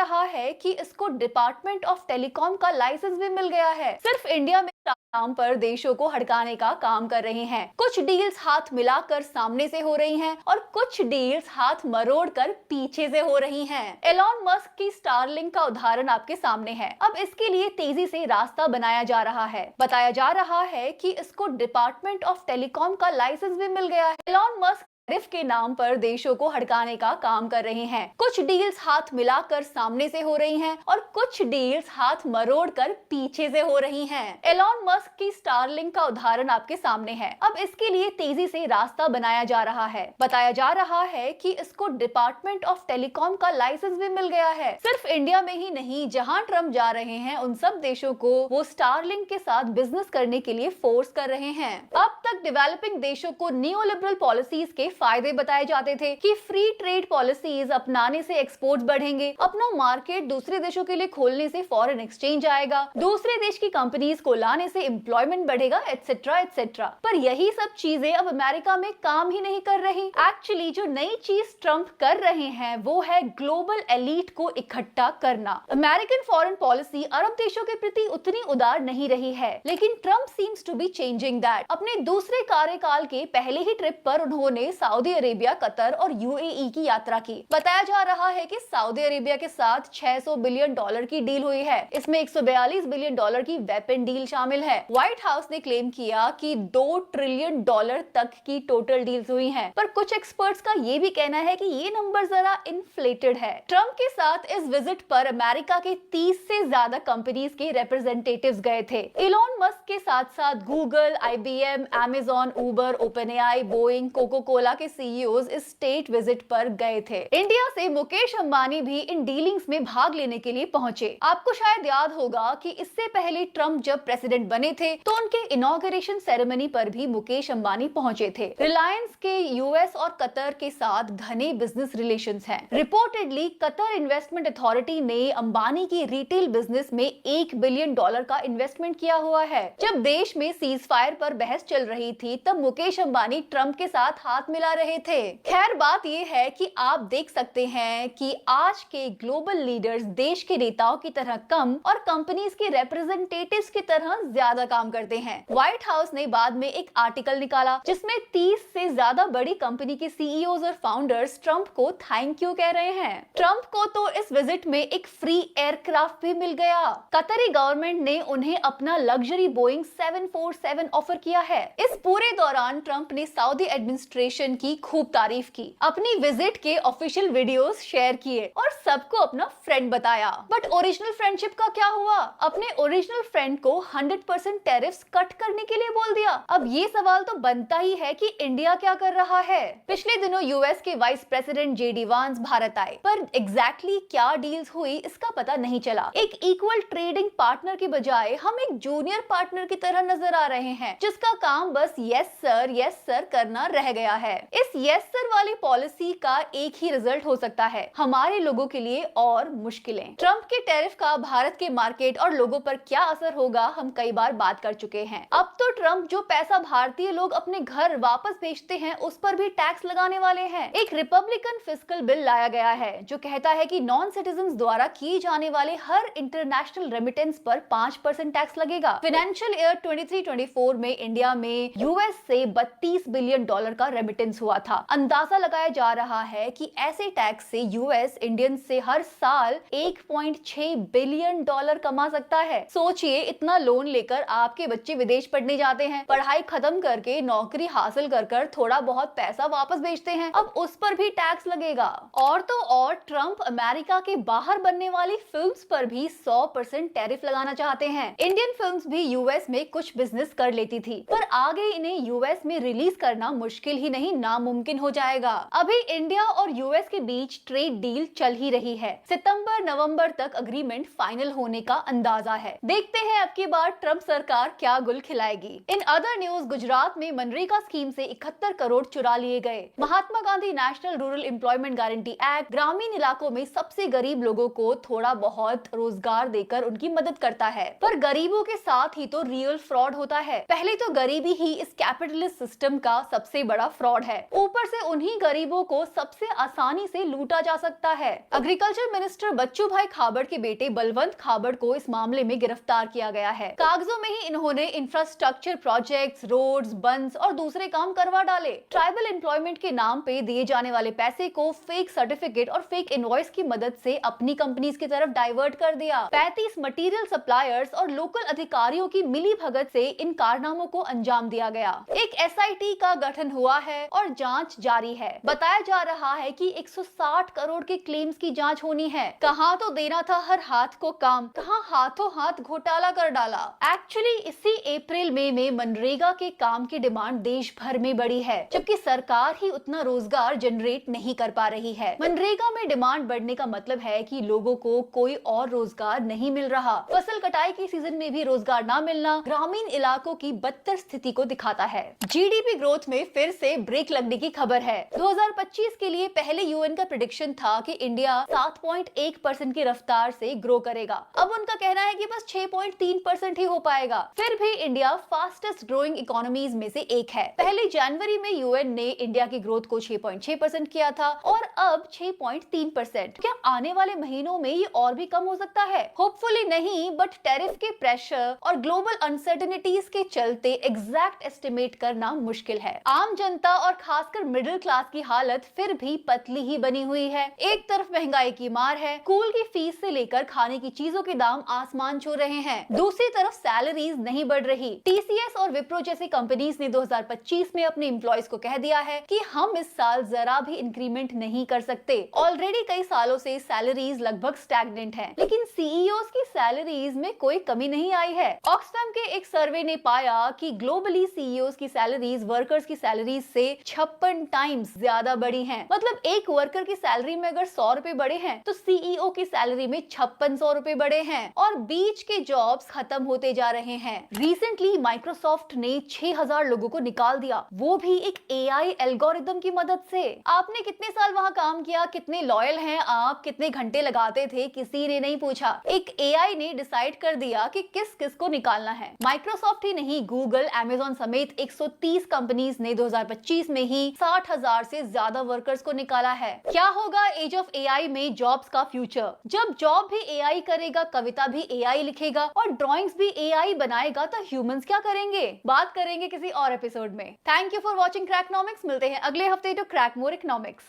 रहा है कि इसको डिपार्टमेंट ऑफ टेलीकॉम का लाइसेंस भी मिल गया है। सिर्फ इंडिया में नाम पर देशों को हड़काने का काम कर रहे हैं। कुछ डील्स हाथ मिलाकर सामने से हो रही हैं और कुछ डील्स हाथ मरोड़ कर पीछे से हो रही हैं। एलॉन मस्क की स्टारलिंक का उदाहरण आपके सामने है। अब इसके लिए तेजी से रास्ता बनाया जा रहा है। बताया जा रहा है कि इसको डिपार्टमेंट ऑफ टेलीकॉम का लाइसेंस भी मिल गया है। एलॉन मस्क टैरिफ के नाम पर देशों को हड़काने का काम कर रहे हैं। कुछ डील्स हाथ मिलाकर सामने से हो रही हैं और कुछ डील्स हाथ मरोड़ कर पीछे से हो रही हैं। एलॉन मस्क की स्टारलिंक का उदाहरण आपके सामने है। अब इसके लिए तेजी से रास्ता बनाया जा रहा है। बताया जा रहा है कि इसको डिपार्टमेंट ऑफ टेलीकॉम का लाइसेंस भी मिल गया है। सिर्फ इंडिया में ही नहीं, जहां ट्रम्प जा रहे हैं उन सब देशों को वो स्टारलिंक के साथ बिजनेस करने के लिए फोर्स कर रहे हैं। अब तक डेवलपिंग देशों को नियोलिबरल पॉलिसीज के फायदे बताए जाते थे कि फ्री ट्रेड पॉलिसीज अपनाने से एक्सपोर्ट्स बढ़ेंगे, अपना मार्केट दूसरे देशों के लिए खोलने से फॉरेन एक्सचेंज आएगा, दूसरे देश की कंपनीज को लाने से एम्प्लॉयमेंट बढ़ेगा, एटसेट्रा एटसेट्रा। पर यही सब चीजें अब अमेरिका में काम ही नहीं कर रही। एक्चुअली जो नई चीज ट्रम्प कर रहे हैं वो है ग्लोबल एलीट को इकट्ठा करना। अमेरिकन फॉरेन पॉलिसी अरब देशों के प्रति उतनी उदार नहीं रही है, लेकिन Trump seems to be changing that. अपने दूसरे कार्यकाल के पहले ही ट्रिप पर उन्होंने सऊदी अरेबिया, कतर और यूएई की यात्रा की। बताया जा रहा है कि सऊदी अरेबिया के साथ $600 बिलियन की डील हुई है। इसमें $142 बिलियन की वेपन डील शामिल है। व्हाइट हाउस ने क्लेम किया कि $2 ट्रिलियन तक की टोटल डील्स हुई हैं। पर कुछ एक्सपर्ट्स का ये भी कहना है कि ये नंबर जरा इन्फ्लेटेड है। ट्रम्प के साथ इस विजिट पर अमेरिका के 30 से ज्यादा कंपनीज के रिप्रेजेंटेटिव्स गए थे। इलॉन मस्क के साथ साथ गूगल, IBM, Amazon, उबर, OpenAI, बोइंग, कोको कोला के सीईओज इस स्टेट विजिट पर गए थे। इंडिया से मुकेश अंबानी भी इन डीलिंग्स में भाग लेने के लिए पहुंचे। आपको शायद याद होगा कि इससे पहले ट्रम्प जब प्रेसिडेंट बने थे तो उनके इनॉग्रेशन सेरेमनी पर भी मुकेश अंबानी पहुंचे थे। रिलायंस के यूएस और कतर के साथ घने बिजनेस रिलेशंस हैं। रिपोर्टेडली कतर इन्वेस्टमेंट अथॉरिटी ने अंबानी की रिटेल बिजनेस में $1 बिलियन का इन्वेस्टमेंट किया हुआ है। जब देश में सीज फायर पर बहस चल रही थी तब मुकेश अंबानी ट्रम्प के साथ हाथ मिला रहे थे। खैर, बात यह है कि आप देख सकते हैं कि आज के ग्लोबल लीडर्स देश के नेताओं की तरह कम और कंपनीज के रिप्रेजेंटेटिव्स की तरह ज्यादा काम करते हैं। व्हाइट हाउस ने बाद में एक आर्टिकल निकाला जिसमें 30 से ज्यादा बड़ी कंपनी के सीईओज और फाउंडर्स ट्रम्प को थैंक यू कह रहे हैं। ट्रम्प को तो इस विजिट में एक फ्री एयरक्राफ्ट भी मिल गया। कतरी गवर्नमेंट ने उन्हें अपना लग्जरी बोइंग 747 ऑफर किया है। इस पूरे दौरान ट्रम्प ने सऊदी एडमिनिस्ट्रेशन की खूब तारीफ की, अपनी विजिट के ऑफिशियल वीडियोस शेयर किए और सबको अपना फ्रेंड बताया। बट ओरिजिनल फ्रेंडशिप का क्या हुआ? अपने ओरिजिनल फ्रेंड को 100% टैरिफ्स कट करने के लिए बोल दिया। अब ये सवाल तो बनता ही है कि इंडिया क्या कर रहा है। पिछले दिनों यूएस के वाइस प्रेसिडेंट जेडी वांस भारत आए, पर एग्जैक्टली क्या डील्स हुई इसका पता नहीं चला। एक इक्वल ट्रेडिंग पार्टनर की बजाय हम एक जूनियर पार्टनर की तरह नजर आ रहे हैं, जिसका काम बस यस सर करना रह गया है। इस यस सर वाली पॉलिसी का एक ही रिजल्ट हो सकता है, हमारे लोगों के लिए और मुश्किलें। ट्रम्प के टैरिफ का भारत के मार्केट और लोगों पर क्या असर होगा हम कई बार बात कर चुके हैं। अब तो ट्रम्प जो पैसा भारतीय लोग अपने घर वापस भेजते हैं उस पर भी टैक्स लगाने वाले हैं। एक रिपब्लिकन फिस्कल बिल लाया गया है जो कहता है कि नॉन सिटीजन द्वारा किए जाने वाले हर इंटरनेशनल रेमिटेंस पर 5% टैक्स लगेगा। फाइनेंशियल ईयर 23-24 में इंडिया में यूएस से $32 बिलियन का रेमिटेंस हुआ था। अंदाजा लगाया जा रहा है कि ऐसे टैक्स से यूएस इंडियन से हर साल $1.6 बिलियन कमा सकता है। सोचिए, इतना लोन लेकर आपके बच्चे विदेश पढ़ने जाते हैं, पढ़ाई खत्म करके नौकरी हासिल कर थोड़ा बहुत पैसा वापस भेजते हैं, अब उस पर भी टैक्स लगेगा। और तो और ट्रम्प अमेरिका के बाहर बनने वाली फिल्म्स पर भी 100% टैरिफ लगाना चाहते हैं। इंडियन फिल्म्स भी यूएस में कुछ बिजनेस कर लेती थी, पर आगे इन्हें यूएस में रिलीज करना मुश्किल ही नहीं नामुमकिन हो जाएगा। अभी इंडिया और यूएस के बीच ट्रेड डील चल ही रही है। सितंबर-नवंबर तक अग्रीमेंट फाइनल होने का अंदाजा है। देखते हैं अब की बार ट्रम्प सरकार क्या गुल खिलाएगी। इन अदर न्यूज, गुजरात में मनरेगा स्कीम से 71 करोड़ चुरा लिए गए। Mahatma Gandhi National Rural Employment Guarantee Act ग्रामीण इलाकों में सबसे गरीब लोगों को थोड़ा बहुत रोजगार देकर उनकी मदद करता है, पर गरीबों के साथ ही तो रियल फ्रॉड होता है। पहले तो गरीबी ही इस कैपिटलिस्ट सिस्टम का सबसे बड़ा फ्रॉड है, ऊपर से उन्हीं गरीबों को सबसे आसानी से लूटा जा सकता है। एग्रीकल्चर मिनिस्टर बच्चू भाई खाबड़ के बेटे बलवंत खाबड़ को इस मामले में गिरफ्तार किया गया है। कागजों में ही इन्होंने इंफ्रास्ट्रक्चर प्रोजेक्ट्स, रोड्स, बंस और दूसरे काम करवा डाले। ट्राइबल एम्प्लॉयमेंट के नाम पे दिए जाने वाले पैसे को फेक सर्टिफिकेट और फेक इनवॉइस की मदद से अपनी कंपनीज की तरफ डाइवर्ट कर दिया। 35 मटेरियल सप्लायर्स और लोकल अधिकारियों की मिली भगत से इन कारनामों को अंजाम दिया गया। एक एसआईटी का गठन हुआ है और जांच जारी है। बताया जा रहा है कि 160 करोड़ के क्लेम्स की जांच होनी है। कहां तो देना था हर हाथ को काम, कहां हाथों हाथ घोटाला कर डाला। एक्चुअली इसी अप्रैल मई में मनरेगा के काम की डिमांड देश भर में बढ़ी है, जबकि सरकार ही उतना रोजगार जनरेट नहीं कर पा रही है। मनरेगा में डिमांड बढ़ने का मतलब है कि लोगों को कोई और रोजगार नहीं मिल रहा। फसल कटाई के सीजन में भी रोजगार न मिलना ग्रामीण इलाकों की बदतर स्थिति को दिखाता है। जीडीपी ग्रोथ में फिर से ब्रेक लगने की खबर है। 2025 के लिए पहले यूएन का प्रेडिक्शन था कि इंडिया 7.1% की रफ्तार से ग्रो करेगा। अब उनका कहना है कि बस 6.3% ही हो पाएगा। फिर भी इंडिया फास्टेस्ट ग्रोइंग इकोनॉमीज में से एक है। पहले जनवरी में यूएन ने इंडिया की ग्रोथ को 6.6% किया था और अब 6.3%। क्या आने वाले महीनों में ये और भी कम हो सकता है? होपफुली नहीं, बट टैरिफ के प्रेशर और ग्लोबल अनसर्टेनिटीज के चलते एग्जैक्ट एस्टिमेट करना मुश्किल है। आम जनता और खासकर मिडिल क्लास की हालत फिर भी पतली ही बनी हुई है। एक तरफ महंगाई की मार है, स्कूल की फीस से लेकर खाने की चीजों के दाम आसमान छू रहे हैं। दूसरी तरफ सैलरीज नहीं बढ़ रही। टीसीएस और विप्रो जैसी कंपनीज ने 2025 में अपने एम्प्लॉयज को कह दिया है कि हम इस साल जरा भी इंक्रीमेंट नहीं कर सकते। ऑलरेडी कई सालों से सैलरीज लगभग स्टैग्नेंट है, लेकिन सीईओज की सैलरीज में कोई कमी नहीं आई है। ऑक्सफैम के एक सर्वे ने पाया कि ग्लोबली सीईओज की सैलरीज वर्कर्स की सैलरीज से 56 टाइम्स ज्यादा बढ़ी हैं। मतलब एक वर्कर की सैलरी में अगर 100 रुपए बढ़े हैं तो सीईओ की सैलरी में 5600 रुपए बढ़े हैं और बीच के जॉब्स खत्म होते जा रहे हैं। रिसेंटली माइक्रोसॉफ्ट ने 6000 लोगों को निकाल दिया, वो भी एक एआई एल्गोरिदम की मदद से। आपने कितने साल वहां काम किया, कितने लॉयल हैं आप, कितने घंटे लगाते थे, किसी ने नहीं पूछा। एक एआई ने डिसाइड कर दिया कि किस किस को निकालना है। माइक्रोसॉफ्ट ही नहीं, गूगल, अमेज़न समेत 130 कंपनीज ने 2025 में ही 60,000 से ज्यादा वर्कर्स को निकाला है। क्या होगा एज ऑफ एआई में जॉब्स का फ्यूचर? जब जॉब भी एआई करेगा, कविता भी एआई लिखेगा और ड्राइंग्स भी एआई बनाएगा, तो ह्यूमंस क्या करेंगे? बात करेंगे किसी और एपिसोड में। Thank you for watching Crackonomics. मिलते हैं अगले हफ्ते टू क्रैक मोर इकोनॉमिक्स।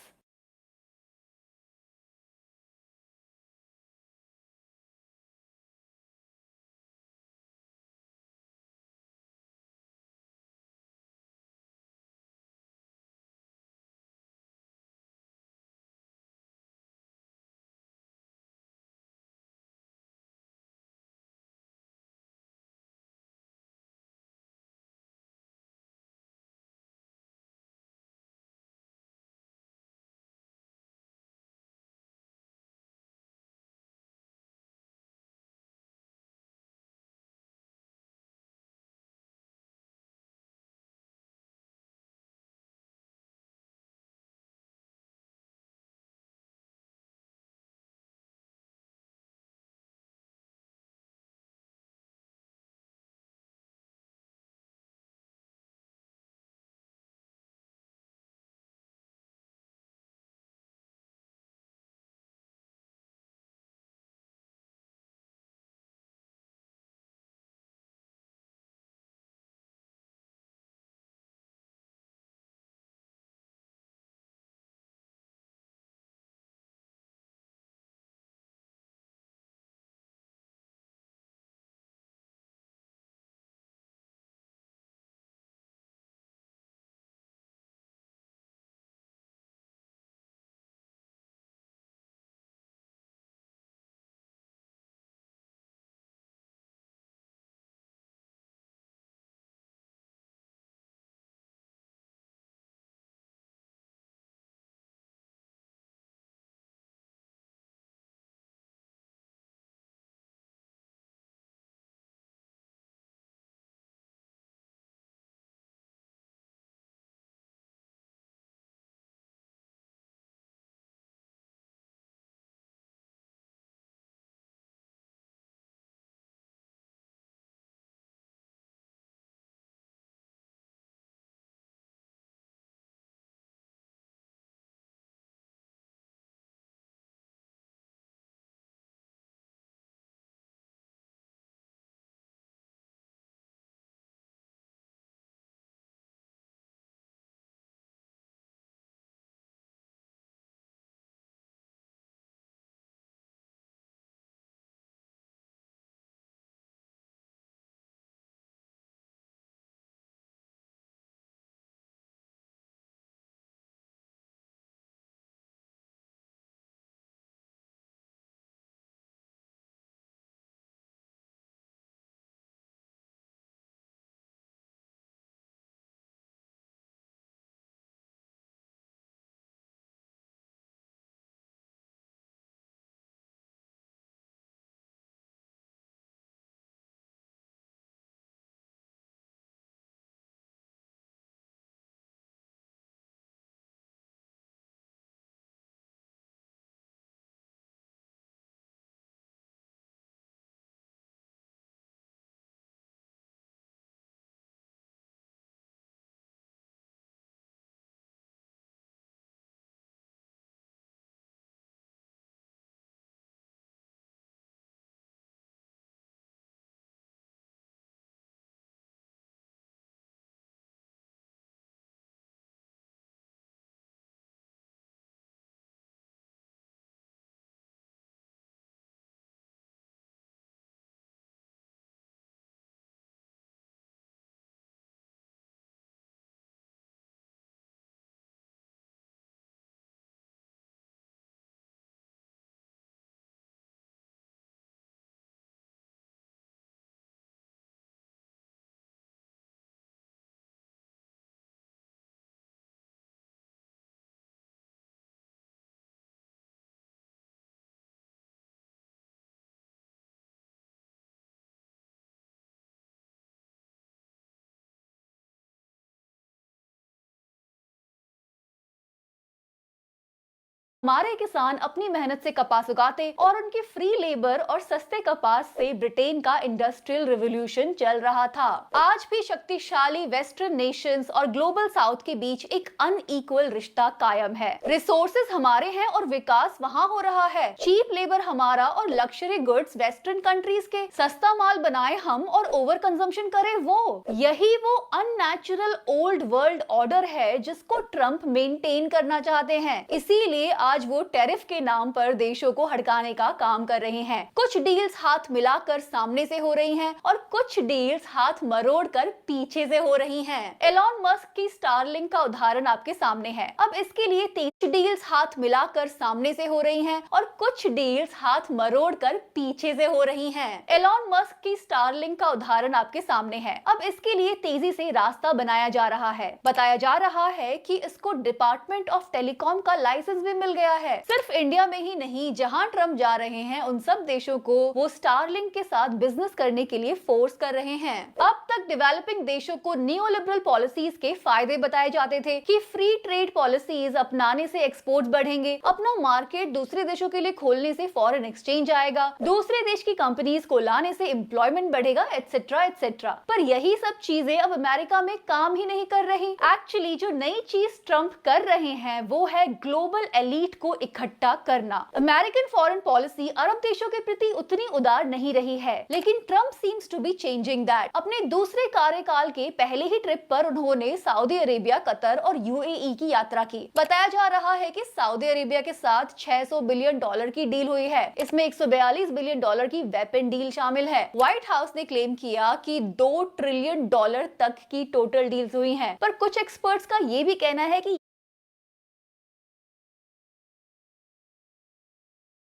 हमारे किसान अपनी मेहनत से कपास उगाते और उनकी फ्री लेबर और सस्ते कपास से ब्रिटेन का इंडस्ट्रियल रिवॉल्यूशन चल रहा था। आज भी शक्तिशाली वेस्टर्न नेशंस और ग्लोबल साउथ के बीच एक अनइक्वल रिश्ता कायम है। रिसोर्सेज हमारे हैं और विकास वहाँ हो रहा है। चीप लेबर हमारा और लग्जरी गुड्स वेस्टर्न कंट्रीज के। सस्ता माल बनाए हम और ओवर कंजम्पशन करे वो। यही वो अननेचुरल ओल्ड वर्ल्ड ऑर्डर है जिसको ट्रंप मेंटेन करना चाहते हैं। इसीलिए आज वो टैरिफ के नाम पर देशों को हड़काने का काम कर रहे हैं। कुछ डील्स हाथ मिलाकर सामने से हो रही हैं और कुछ डील्स हाथ मरोड़ कर पीछे से हो रही हैं। एलॉन मस्क की स्टारलिंक का उदाहरण आपके सामने है। अब इसके लिए 23 डील्स हाथ मिलाकर सामने से हो रही हैं और कुछ डील्स हाथ मरोड़ कर पीछे से हो रही हैं। एलॉन मस्क की स्टारलिंक का उदाहरण आपके सामने है। अब इसके लिए तेजी से रास्ता बनाया जा रहा है। बताया जा रहा है कि इसको डिपार्टमेंट ऑफ टेलीकॉम का लाइसेंस भी मिल गया है। सिर्फ इंडिया में ही नहीं, जहां ट्रम्प जा रहे हैं उन सब देशों को वो स्टारलिंक के साथ बिजनेस करने के लिए फोर्स कर रहे हैं। अब तक डेवलपिंग देशों को नियोलिबरल पॉलिसीज के फायदे बताए जाते थे कि फ्री ट्रेड पॉलिसीज अपनाने से एक्सपोर्ट्स बढ़ेंगे, अपना मार्केट दूसरे देशों के लिए खोलने से फॉरेन एक्सचेंज आएगा, दूसरे देश की कंपनीज को लाने से एम्प्लॉयमेंट बढ़ेगा, एटसेट्रा एटसेट्रा। पर यही सब चीजें अब अमेरिका में काम ही नहीं कर रही। एक्चुअली जो नई चीज ट्रम्प कर रहे हैं वो है ग्लोबल एलीट को इकट्ठा करना। अमेरिकन फॉरेन पॉलिसी अरब देशों के प्रति उतनी उदार नहीं रही है, लेकिन Trump seems to be changing that. अपने दूसरे कार्यकाल के पहले ही ट्रिप पर उन्होंने सऊदी अरेबिया, कतर और यूएई की यात्रा की। बताया जा रहा है कि सऊदी अरेबिया के साथ 600 बिलियन डॉलर की डील हुई है। इसमें 142 बिलियन डॉलर की वेपन डील शामिल है। व्हाइट हाउस ने क्लेम किया कि 2 ट्रिलियन डॉलर तक की टोटल डील्स हुई हैं, पर कुछ एक्सपर्ट्स का ये भी कहना है कि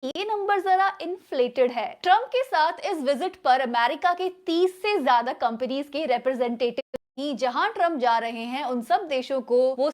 ये नंबर जरा इन्फ्लेटेड है। ट्रम्प के साथ इस विजिट पर अमेरिका के 30 से ज्यादा कंपनीज के रिप्रेजेंटेटिव ही जहां ट्रम्प जा रहे हैं उन सब देशों को वो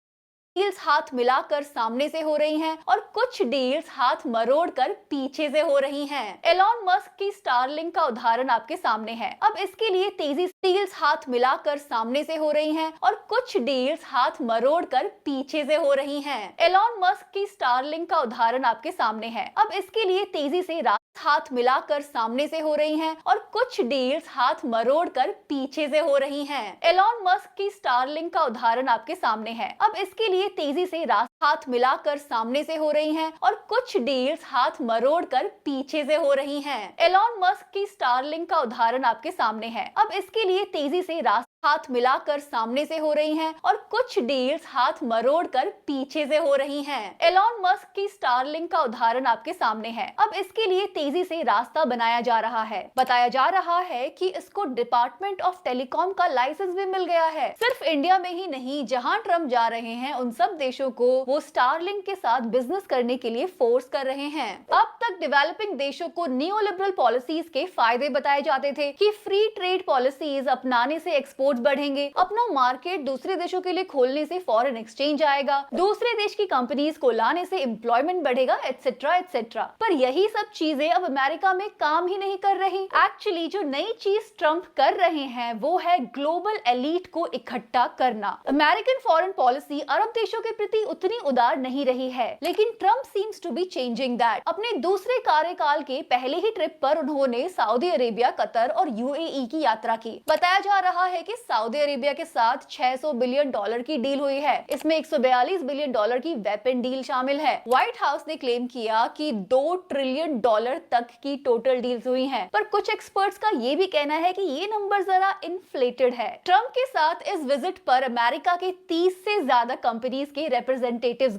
डील्स हाथ मिलाकर सामने से हो रही हैं और कुछ डील्स हाथ मरोड़ कर पीछे से हो रही हैं। एलॉन मस्क की स्टारलिंक का उदाहरण आपके सामने है। अब इसके लिए तेजी से डील्स हाथ मिलाकर सामने से हो रही हैं और कुछ डील्स हाथ मरोड़ कर पीछे से हो रही हैं। एलॉन मस्क की स्टारलिंक का उदाहरण आपके सामने है। अब इसके लिए तेजी से हाथ मिलाकर सामने से हो रही हैं और कुछ डील्स हाथ मरोड़ कर पीछे से हो रही हैं। एलॉन मस्क की स्टारलिंक का उदाहरण आपके सामने है। अब इसके लिए तेजी से हाथ मिलाकर सामने से हो रही हैं और कुछ डील्स हाथ मरोड़ कर पीछे से हो रही हैं। एलॉन मस्क की स्टारलिंक का उदाहरण आपके सामने है। अब इसके लिए तेजी से हाथ मिलाकर सामने से हो रही हैं और कुछ डील्स हाथ मरोड़ कर पीछे से हो रही हैं। एलॉन मस्क की स्टारलिंक का उदाहरण आपके सामने है। अब इसके लिए तेजी से रास्ता बनाया जा रहा है। बताया जा रहा है कि इसको डिपार्टमेंट ऑफ टेलीकॉम का लाइसेंस भी मिल गया है। सिर्फ इंडिया में ही नहीं, जहां ट्रम्प जा रहे हैं उन सब देशों को वो स्टारलिंक के साथ बिजनेस करने के लिए फोर्स कर रहे हैं। अब तक डेवलपिंग देशों को नियोलिबरल पॉलिसीज के फायदे बताए जाते थे कि फ्री ट्रेड पॉलिसीज अपनाने से एक्सपोर्ट बढ़ेंगे, अपना मार्केट दूसरे देशों के लिए खोलने से फॉरेन एक्सचेंज आएगा, दूसरे देश की कंपनीज को लाने से एम्प्लॉयमेंट बढ़ेगा, एटसेट्रा एटसेट्रा। पर यही सब चीजें अब अमेरिका में काम ही नहीं कर रही। एक्चुअली जो नई चीज ट्रम्प कर रहे हैं वो है ग्लोबल एलीट को इकट्ठा करना। अमेरिकन फॉरेन पॉलिसी अरब देशों के प्रति उतनी उदार नहीं रही है, लेकिन Trump seems to be changing that. अपने दूसरे कार्यकाल के पहले ही ट्रिप पर उन्होंने सऊदी अरेबिया, कतर और यूएई की यात्रा की। बताया जा रहा है कि सऊदी अरेबिया के साथ 600 बिलियन डॉलर की डील हुई है। इसमें 142 बिलियन डॉलर की वेपन डील शामिल है। व्हाइट हाउस ने क्लेम किया कि 2 ट्रिलियन डॉलर तक की टोटल डील्स हुई हैं, पर कुछ एक्सपर्ट्स का ये भी कहना है कि ये नंबर जरा इन्फ्लेटेड है। ट्रम्प के साथ इस विजिट पर अमेरिका के 30 से ज्यादा कंपनीज के रिप्रेजेंटेटिव्स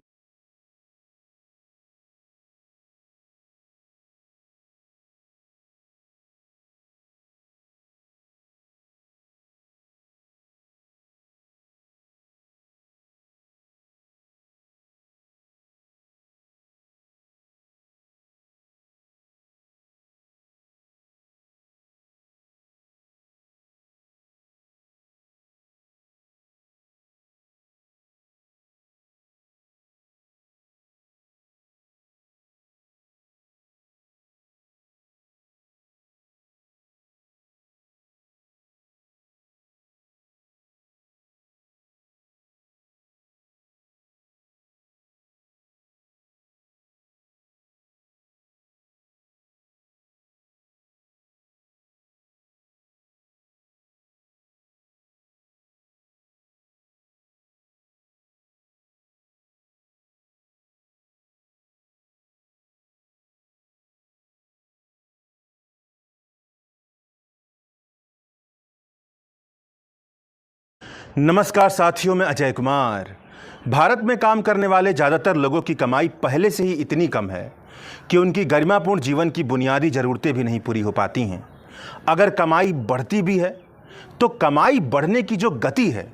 नमस्कार साथियों, मैं अजय कुमार। भारत में काम करने वाले ज़्यादातर लोगों की कमाई पहले से ही इतनी कम है कि उनकी गरिमापूर्ण जीवन की बुनियादी ज़रूरतें भी नहीं पूरी हो पाती हैं। अगर कमाई बढ़ती भी है तो कमाई बढ़ने की जो गति है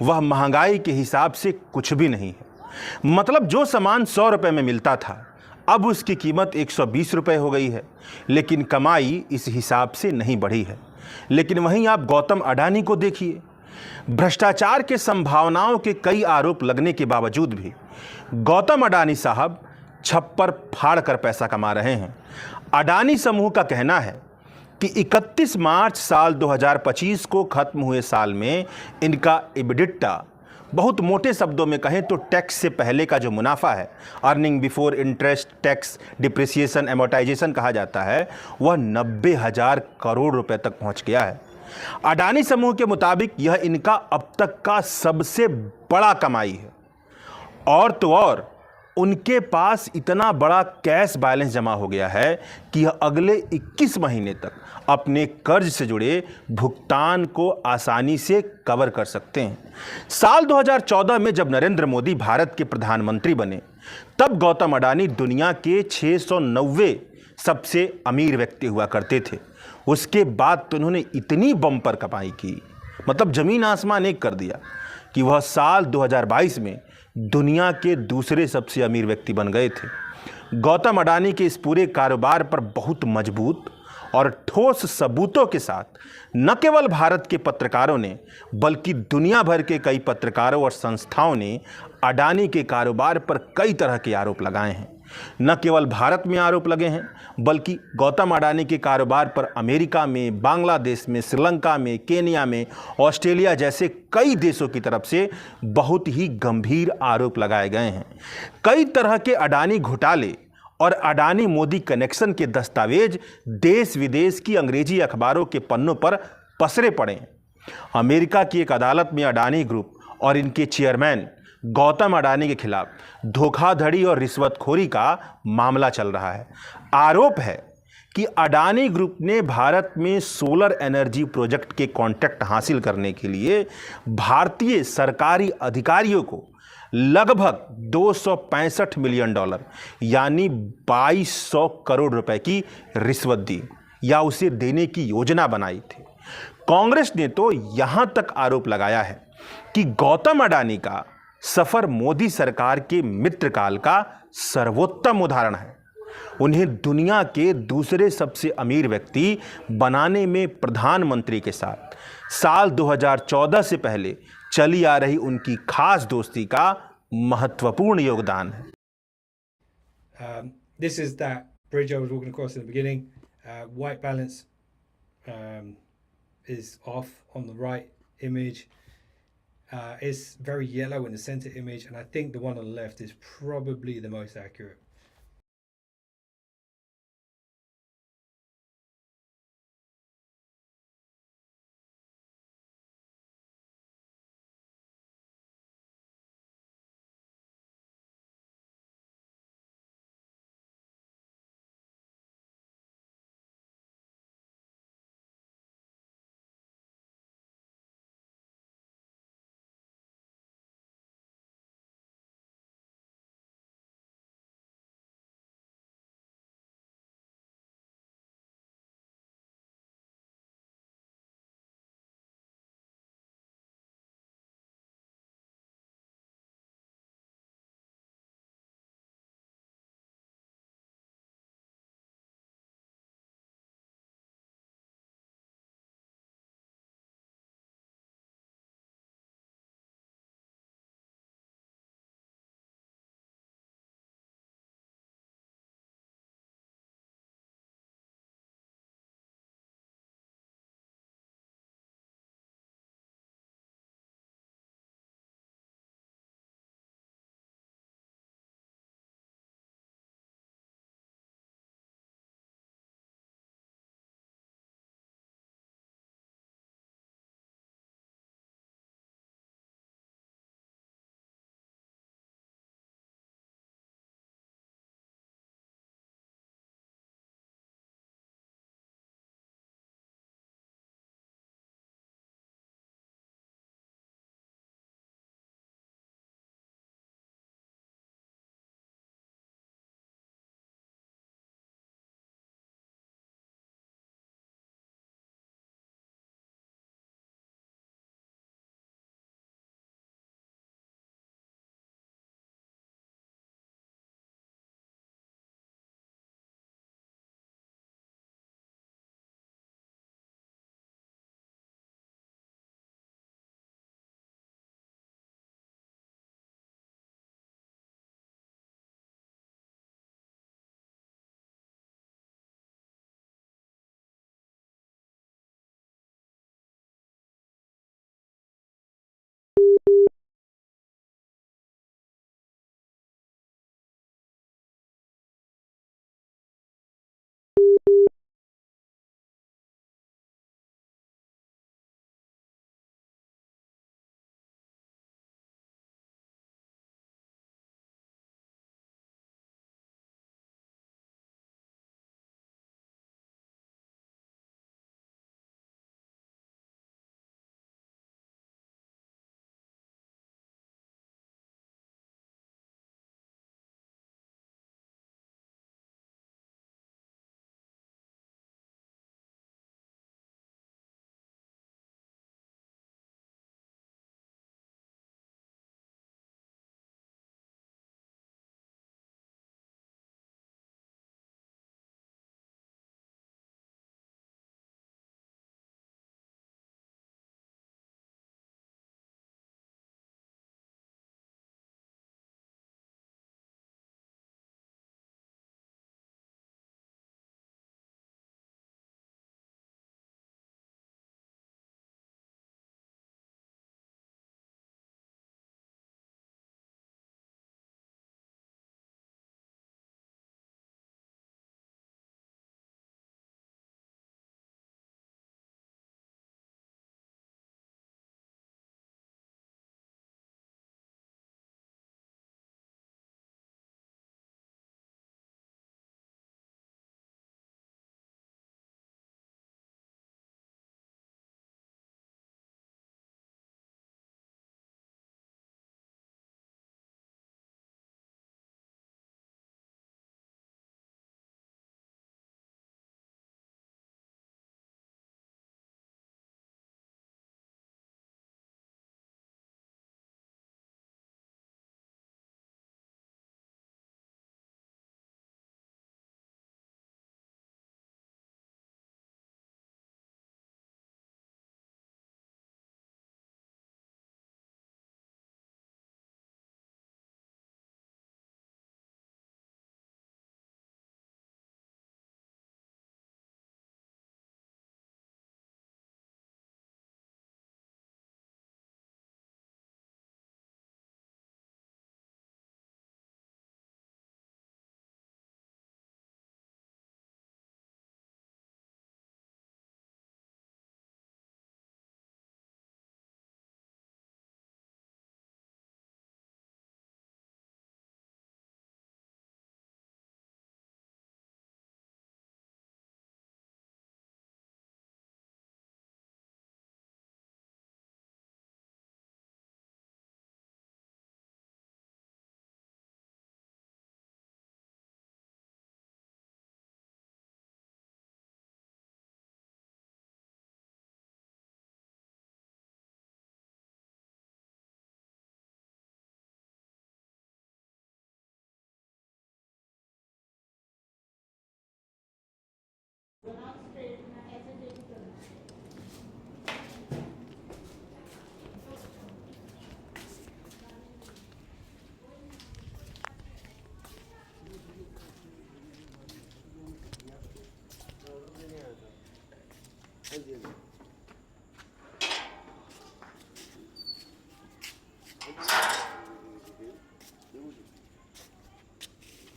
वह महंगाई के हिसाब से कुछ भी नहीं है। मतलब जो सामान 100 रुपये में मिलता था अब उसकी कीमत 120 रुपये हो गई है, लेकिन कमाई इस हिसाब से नहीं बढ़ी है। लेकिन वहीं आप गौतम अडानी को देखिए। भ्रष्टाचार के संभावनाओं के कई आरोप लगने के बावजूद भी गौतम अडानी साहब छप्पर फाड़ कर पैसा कमा रहे हैं। अडानी समूह का कहना है कि 31 मार्च साल 2025 को खत्म हुए साल में इनका एबिडिटा, बहुत मोटे शब्दों में कहें तो टैक्स से पहले का जो मुनाफा है, earning before interest tax depreciation amortisation कहा जाता है, वह 90,000 करोड़ रुपए तक पहुंच गया है। अडानी समूह के मुताबिक यह इनका अब तक का सबसे बड़ा कमाई है। और तो और उनके पास इतना बड़ा कैश बैलेंस जमा हो गया है कि यह अगले 21 महीने तक अपने कर्ज से जुड़े भुगतान को आसानी से कवर कर सकते हैं। साल 2014 में जब नरेंद्र मोदी भारत के प्रधानमंत्री बने तब गौतम अडानी दुनिया के 690 सबसे अमीर व्यक्ति हुआ करते थे। उसके बाद तो उन्होंने इतनी बम्पर कमाई की, मतलब जमीन आसमान एक कर दिया, कि वह साल 2022 में दुनिया के दूसरे सबसे अमीर व्यक्ति बन गए थे। गौतम अडानी के इस पूरे कारोबार पर बहुत मजबूत और ठोस सबूतों के साथ न केवल भारत के पत्रकारों ने बल्कि दुनिया भर के कई पत्रकारों और संस्थाओं ने अडानी के कारोबार पर कई तरह के आरोप लगाए हैं। न केवल भारत में आरोप लगे हैं बल्कि गौतम अडानी के कारोबार पर अमेरिका में, बांग्लादेश में, श्रीलंका में, केन्या में, ऑस्ट्रेलिया जैसे कई देशों की तरफ से बहुत ही गंभीर आरोप लगाए गए हैं। कई तरह के अडानी घोटाले और अडानी मोदी कनेक्शन के दस्तावेज देश विदेश की अंग्रेजी अखबारों के पन्नों पर पसरे पड़े हैं। अमेरिका की एक अदालत में अडानी ग्रुप और इनके चेयरमैन गौतम अडानी के खिलाफ धोखाधड़ी और रिश्वतखोरी का मामला चल रहा है। आरोप है कि अडानी ग्रुप ने भारत में सोलर एनर्जी प्रोजेक्ट के कॉन्ट्रैक्ट हासिल करने के लिए भारतीय सरकारी अधिकारियों को लगभग $265 मिलियन यानी 2200 करोड़ रुपए की रिश्वत दी या उसे देने की योजना बनाई थी। कांग्रेस ने तो यहां तक आरोप लगाया है कि गौतम अडानी का सफर मोदी सरकार के मित्रकाल का सर्वोत्तम उदाहरण है। उन्हें दुनिया के दूसरे सबसे अमीर व्यक्ति बनाने में प्रधानमंत्री के साथ साल 2014 से पहले चली आ रही उनकी खास दोस्ती का महत्वपूर्ण योगदान है। This is that bridge I was walking across in the beginning. White balance is off on the right image. It's very yellow in the center image, and I think the one on the left is probably the most accurate.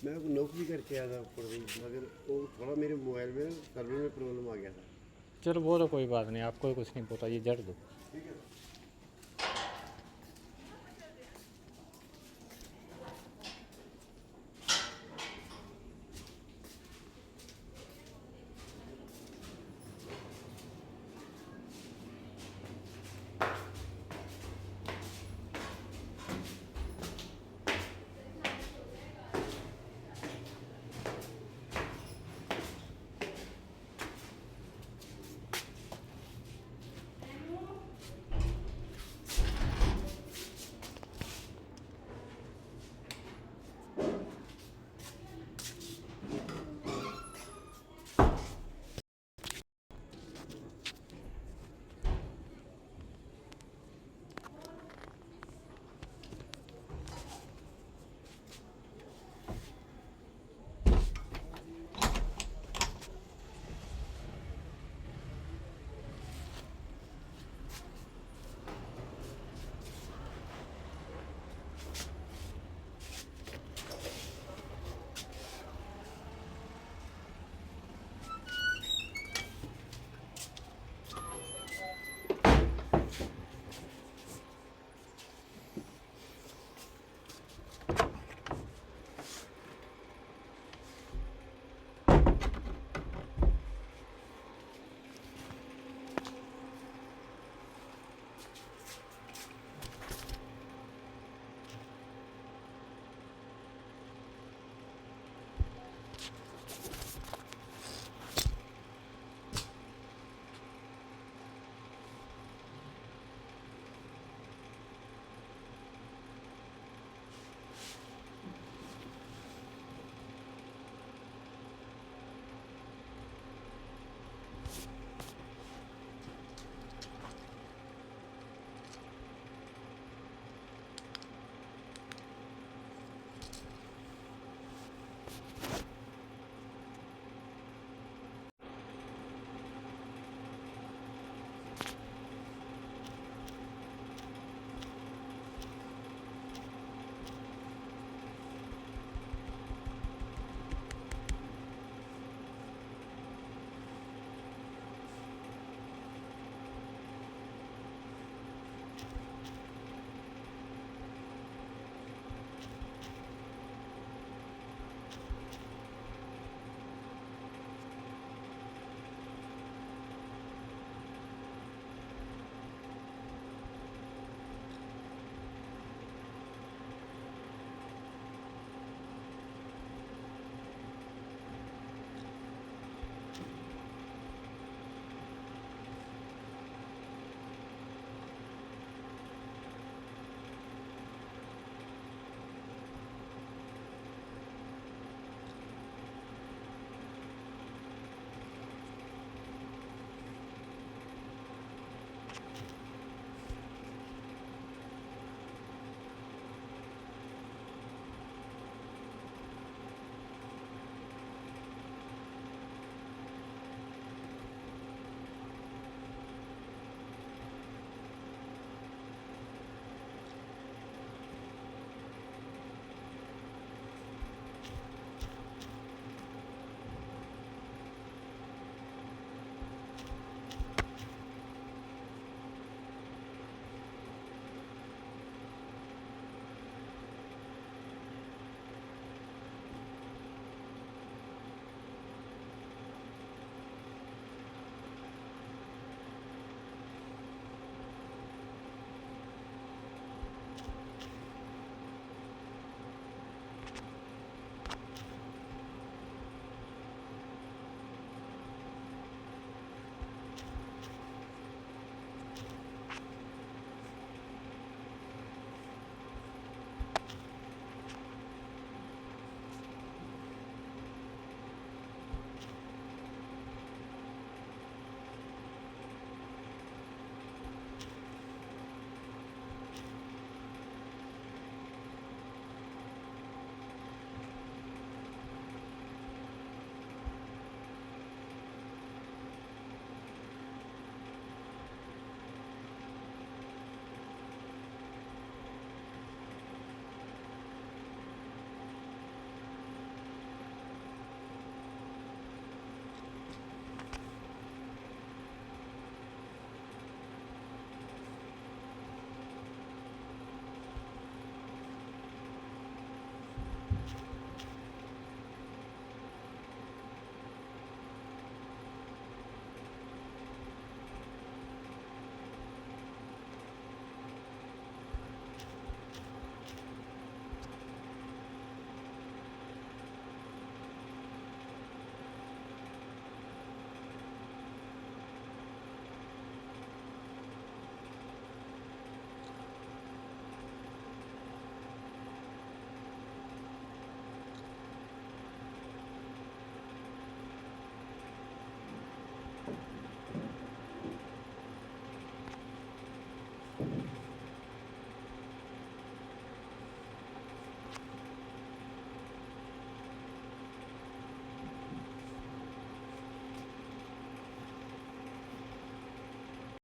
मैं नौकरी करके आया था ऊपर भी, मगर वो थोड़ा मेरे मोबाइल में सर्वर में प्रॉब्लम आ गया था। चलो वो तो कोई बात नहीं, आपको कुछ नहीं पता, ये जड़ दो। ठीक है।